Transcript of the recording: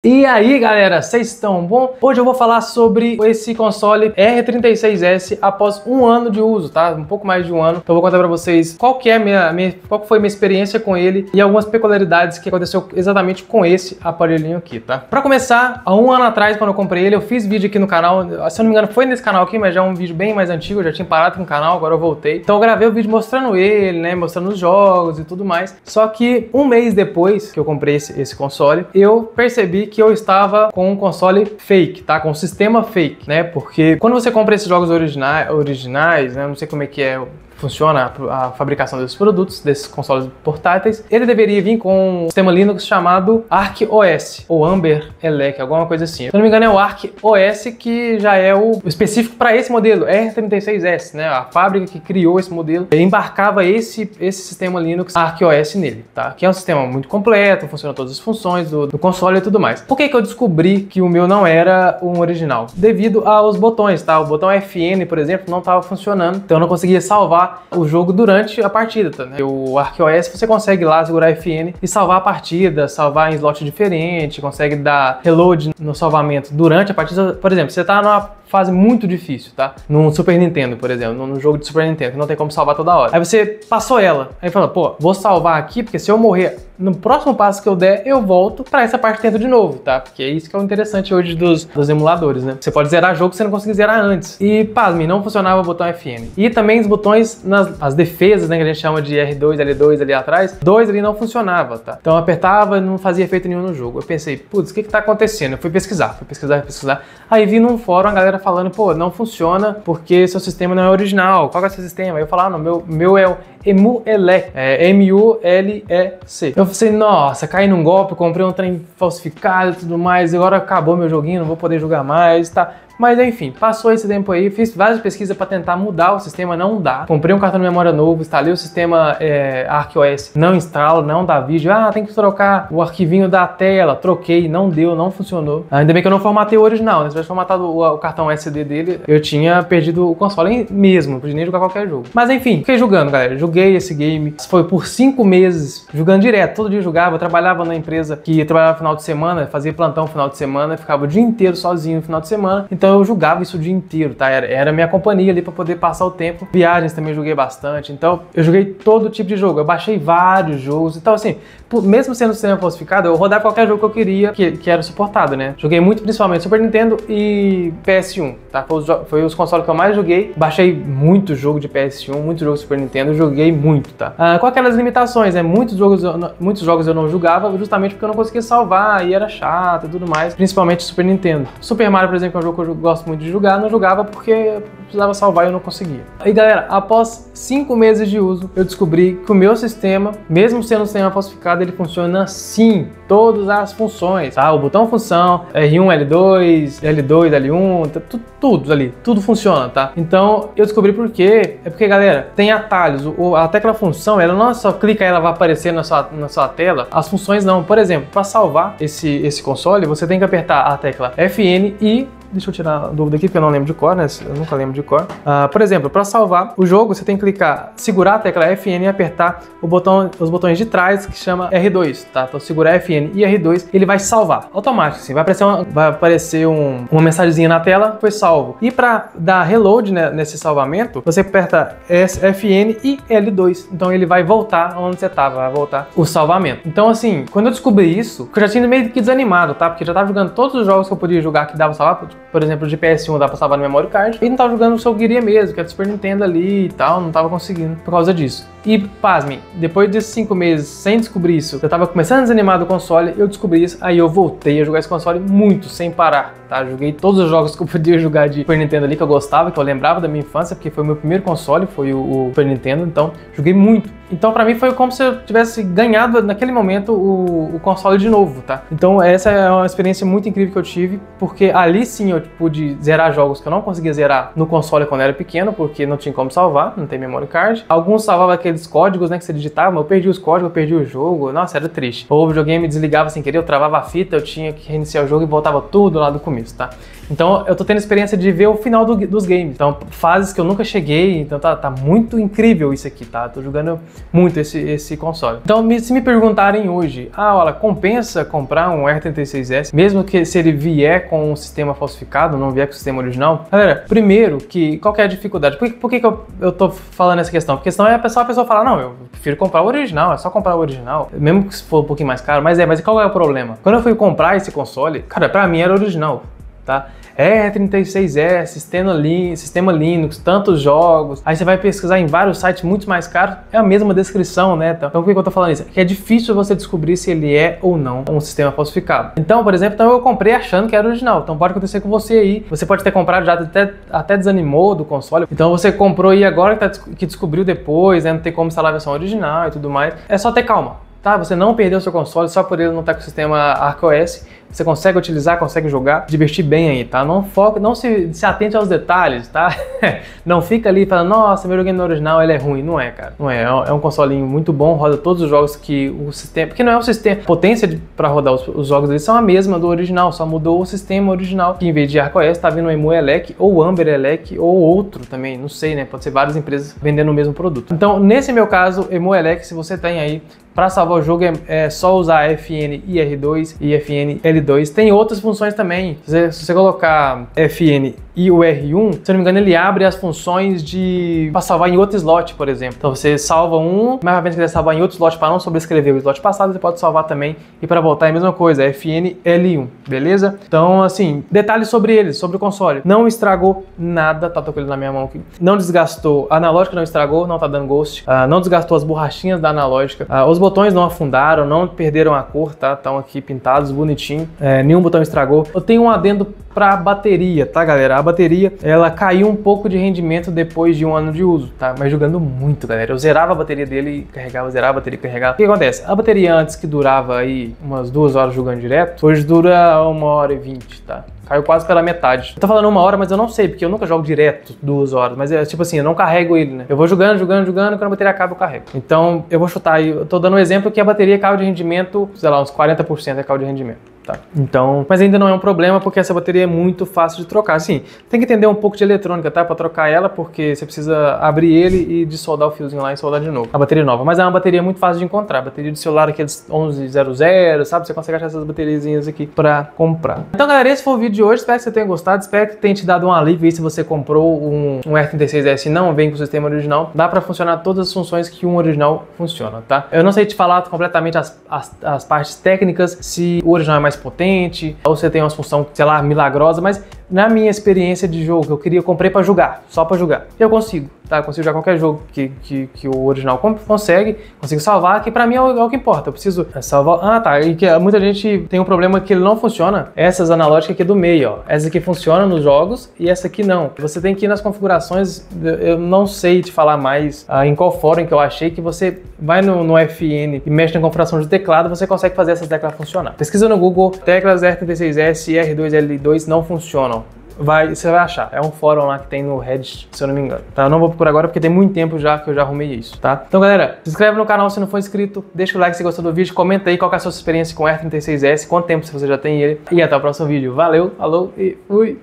E aí galera, vocês estão bom? Hoje eu vou falar sobre esse console R36S após um ano de uso, tá? Um pouco mais de um ano. Então eu vou contar pra vocês qual foi minha experiência com ele e algumas peculiaridades que aconteceu exatamente com esse aparelhinho aqui, tá? Pra começar, há um ano atrás, quando eu comprei ele, eu fiz vídeo aqui no canal, se eu não me engano foi nesse canal aqui, mas já é um vídeo bem mais antigo, eu já tinha parado com o canal, agora eu voltei. Então eu gravei o vídeo mostrando ele, né? Mostrando os jogos e tudo mais. Só que um mês depois que eu comprei esse console, eu percebi que eu estava com um console fake, tá? Com um sistema fake, né? Porque quando você compra esses jogos originais, né? Não sei como é que funciona a fabricação desses produtos, desses consoles portáteis, ele deveria vir com um sistema Linux chamado Arc OS, ou Amber Elec, alguma coisa assim. Se não me engano é o Arc OS que já é o específico para esse modelo, R36S, né? A fábrica que criou esse modelo embarcava esse sistema Linux Arc OS nele, tá? Que é um sistema muito completo, funciona todas as funções do console e tudo mais. Por que eu descobri que o meu não era um original? Devido aos botões, tá? O botão FN, por exemplo, não estava funcionando, então eu não conseguia salvar o jogo durante a partida, tá, né? O Arc OS você consegue lá segurar FN e salvar a partida, salvar em slot diferente, consegue dar reload no salvamento durante a partida. Por exemplo, você tá numa fase muito difícil, tá? No Super Nintendo, por exemplo, no jogo de Super Nintendo, que não tem como salvar toda hora. Aí você passou ela, aí fala, pô, vou salvar aqui, porque se eu morrer no próximo passo que eu der, eu volto pra essa parte dentro de novo, tá? Porque é isso que é o interessante hoje dos emuladores, né? Você pode zerar jogo que você não conseguir zerar antes. E, pasme, não funcionava o botão FN. E também os botões as defesas, né, que a gente chama de R2, L2 ali atrás, dois ali não funcionava, tá? Então eu apertava e não fazia efeito nenhum no jogo. Eu pensei, putz, o que tá acontecendo? Eu fui pesquisar. Aí vi num fórum a galera falando, pô, não funciona porque seu sistema não é original. Qual que é o seu sistema? Aí eu falava, não, meu é o EmuElec, M-U-L-E-C. Eu falei, nossa, caí num golpe, comprei um trem falsificado e tudo mais, agora acabou meu joguinho, não vou poder jogar mais, tá? Mas enfim, passou esse tempo aí, fiz várias pesquisas para tentar mudar o sistema, não dá. Comprei um cartão de memória novo, instalei o sistema Arc OS, não instala, não dá vídeo. Ah, tem que trocar o arquivinho da tela. Troquei, não deu, não funcionou. Ainda bem que eu não formatei o original, né? Se tivesse formatado o cartão SD dele, eu tinha perdido o console mesmo, não podia nem jogar qualquer jogo. Mas enfim, fiquei jogando, galera. Joguei esse game, foi por 5 meses, jogando direto, todo dia eu jogava. Eu trabalhava na empresa que trabalhava no final de semana, fazia plantão no final de semana, ficava o dia inteiro sozinho no final de semana. Então eu jogava isso o dia inteiro, tá? Era minha companhia ali pra poder passar o tempo. Viagens também joguei bastante, então eu joguei todo tipo de jogo. Eu baixei vários jogos, então assim, mesmo sendo sistema falsificado, eu rodava qualquer jogo que eu queria, que era suportado, né? Joguei muito, principalmente Super Nintendo e PS1, tá? Foi os consoles que eu mais joguei. Baixei muito jogo de PS1, muito jogo de Super Nintendo, joguei muito, tá? Com aquelas limitações, né? Muitos jogos eu não jogava justamente porque eu não conseguia salvar e era chato e tudo mais, principalmente Super Nintendo. Super Mario, por exemplo, é um jogo que eu gosto muito de jogar, não jogava porque precisava salvar e eu não conseguia. E galera, após 5 meses de uso, eu descobri que o meu sistema, mesmo sendo um sistema falsificado, ele funciona sim, todas as funções, tá? O botão função, R1, L2, L2, L1, tudo ali, tudo funciona, tá? Então, eu descobri por quê. É porque, galera, tem atalhos. A tecla função, ela não é só clica e ela vai aparecer na sua tela. As funções não. Por exemplo, para salvar esse console, você tem que apertar a tecla FN e deixa eu tirar a dúvida aqui, porque eu não lembro de cor, né? Eu nunca lembro de cor. Por exemplo, para salvar o jogo, você tem que clicar, segurar a tecla FN e apertar os botões de trás, que chama R2, tá? Então, segurar FN e R2, ele vai salvar. Automático, assim. Vai aparecer uma mensagenzinha na tela, foi salvo. E para dar reload, né, nesse salvamento, você aperta FN e L2. Então, ele vai voltar onde você estava, vai voltar o salvamento. Então, assim, quando eu descobri isso, eu já tinha meio que desanimado, tá? Porque eu já tava jogando todos os jogos que eu podia jogar que dava salvar. Por exemplo, de PS1 dá pra salvar no memory card. E não tava jogando o que eu queria mesmo, que era do Super Nintendo ali e tal, não tava conseguindo por causa disso. E, pasmem, depois desses 5 meses sem descobrir isso, eu tava começando a desanimar do console, eu descobri isso, aí eu voltei a jogar esse console muito, sem parar, tá? Joguei todos os jogos que eu podia jogar de Super Nintendo ali, que eu gostava, que eu lembrava da minha infância, porque foi o meu primeiro console, foi o Super Nintendo, então joguei muito. Então pra mim foi como se eu tivesse ganhado naquele momento o console de novo, tá? Então essa é uma experiência muito incrível que eu tive, porque ali sim eu pude zerar jogos que eu não conseguia zerar no console quando eu era pequeno, porque não tinha como salvar, não tem memory card. Alguns salvava aqueles códigos, né, que você digitava, mas eu perdi os códigos, eu perdi o jogo, nossa, era triste. Ou o videogame desligava sem querer, eu travava a fita, eu tinha que reiniciar o jogo e voltava tudo lá do começo, tá? Então eu tô tendo a experiência de ver o final dos games, então fases que eu nunca cheguei, então tá muito incrível isso aqui, tá? Tô jogando muito esse console. Então se me perguntarem hoje, olha, compensa comprar um R36S, mesmo que se ele vier com um sistema falsificado, não vier com o sistema original? Galera, primeiro, qual que é a dificuldade? Por que eu tô falando essa questão? Porque senão a pessoa fala, não, eu prefiro comprar o original, é só comprar o original, mesmo que for um pouquinho mais caro, mas qual é o problema? Quando eu fui comprar esse console, cara, pra mim era original, tá? R36S, sistema Linux, tantos jogos, aí você vai pesquisar em vários sites muito mais caros, é a mesma descrição, né? Então por que eu tô falando isso? Que é difícil você descobrir se ele é ou não um sistema falsificado. Então, por exemplo, eu comprei achando que era original, então pode acontecer com você aí, você pode ter comprado já até desanimou do console, então você comprou e agora que descobriu depois, né? Não tem como instalar a versão original e tudo mais, é só ter calma, tá? Você não perdeu o seu console só por ele não estar com o sistema ArcOS. Você consegue utilizar, consegue jogar, divertir bem aí, tá? Não se atente aos detalhes, tá? Não fica ali falando, nossa, meu jogo no original ele é ruim. Não é, cara. Não é. É um consolinho muito bom, roda todos os jogos que o sistema... Porque não é o sistema... A potência para rodar os jogos deles são a mesma do original, só mudou o sistema original. Que em vez de ArcOS, tá vindo o EmuElec, ou AmberElec, ou outro também. Não sei, né? Pode ser várias empresas vendendo o mesmo produto. Então, nesse meu caso, EmuElec, se você tem aí, para salvar o jogo é só usar FN IR2 e FN L2. Tem outras funções também. Se você colocar FN e o R1, se eu não me engano, ele abre as funções para salvar em outro slot, por exemplo. Então você salva um, mas se quiser salvar em outro slot para não sobrescrever o slot passado, você pode salvar também. E para voltar é a mesma coisa, FN L1, beleza? Então, assim, detalhes sobre ele, sobre o console. Não estragou nada, tá? Tô com ele na minha mão aqui. Não desgastou, a analógica não estragou, não tá dando ghost. Não desgastou as borrachinhas da analógica. Os botões não afundaram, não perderam a cor, tá? Estão aqui pintados, bonitinho. Nenhum botão estragou. Eu tenho um adendo para a bateria, tá, galera? A bateria, ela caiu um pouco de rendimento depois de um ano de uso, tá? Mas jogando muito, galera. Eu zerava a bateria dele e carregava, zerava a bateria e carregava. O que acontece? A bateria antes, que durava aí umas 2 horas jogando direto, hoje dura 1h20, tá? Caiu quase pela metade. Eu tô falando 1 hora, mas eu não sei, porque eu nunca jogo direto 2 horas. Mas é tipo assim, eu não carrego ele, né? Eu vou jogando, quando a bateria acaba eu carrego. Então, eu vou chutar aí. Eu tô dando um exemplo que a bateria caiu de rendimento, sei lá, uns 40% caiu de rendimento. Tá. Então, mas ainda não é um problema porque essa bateria é muito fácil de trocar. Assim, tem que entender um pouco de eletrônica, tá? Pra trocar ela, porque você precisa abrir ele e desoldar o fiozinho lá e soldar de novo. A bateria nova. Mas é uma bateria muito fácil de encontrar. Bateria de celular, aqueles 1100, sabe? Você consegue achar essas bateriazinhas aqui pra comprar. Então, galera, esse foi o vídeo de hoje. Espero que você tenha gostado. Espero que tenha te dado um alívio aí se você comprou um R36S e não vem com o sistema original. Dá pra funcionar todas as funções que um original funciona, tá? Eu não sei te falar completamente as partes técnicas, se o original é mais potente, ou você tem uma função, sei lá, milagrosa, mas na minha experiência de jogo, eu comprei pra jogar, só pra jogar. Eu consigo, tá? Eu consigo jogar qualquer jogo que o original consigo salvar, que pra mim é o que importa. Eu preciso salvar... Ah, tá. E que muita gente tem um problema que ele não funciona. Essas analógicas aqui do meio, ó. Essa aqui funciona nos jogos e essa aqui não. Você tem que ir nas configurações, eu não sei te falar mais em qual fórum que eu achei, que você vai no FN e mexe na configuração de teclado, você consegue fazer essas teclas funcionar. Pesquisa no Google, teclas R36S e R2L2 não funcionam. Você vai achar. É um fórum lá que tem no Reddit, se eu não me engano. Tá? Eu não vou procurar agora porque tem muito tempo já que eu já arrumei isso, tá? Então, galera, se inscreve no canal se não for inscrito, deixa o like se gostou do vídeo, comenta aí qual que é a sua experiência com o R36S, quanto tempo você já tem ele, e até o próximo vídeo. Valeu, falou e fui!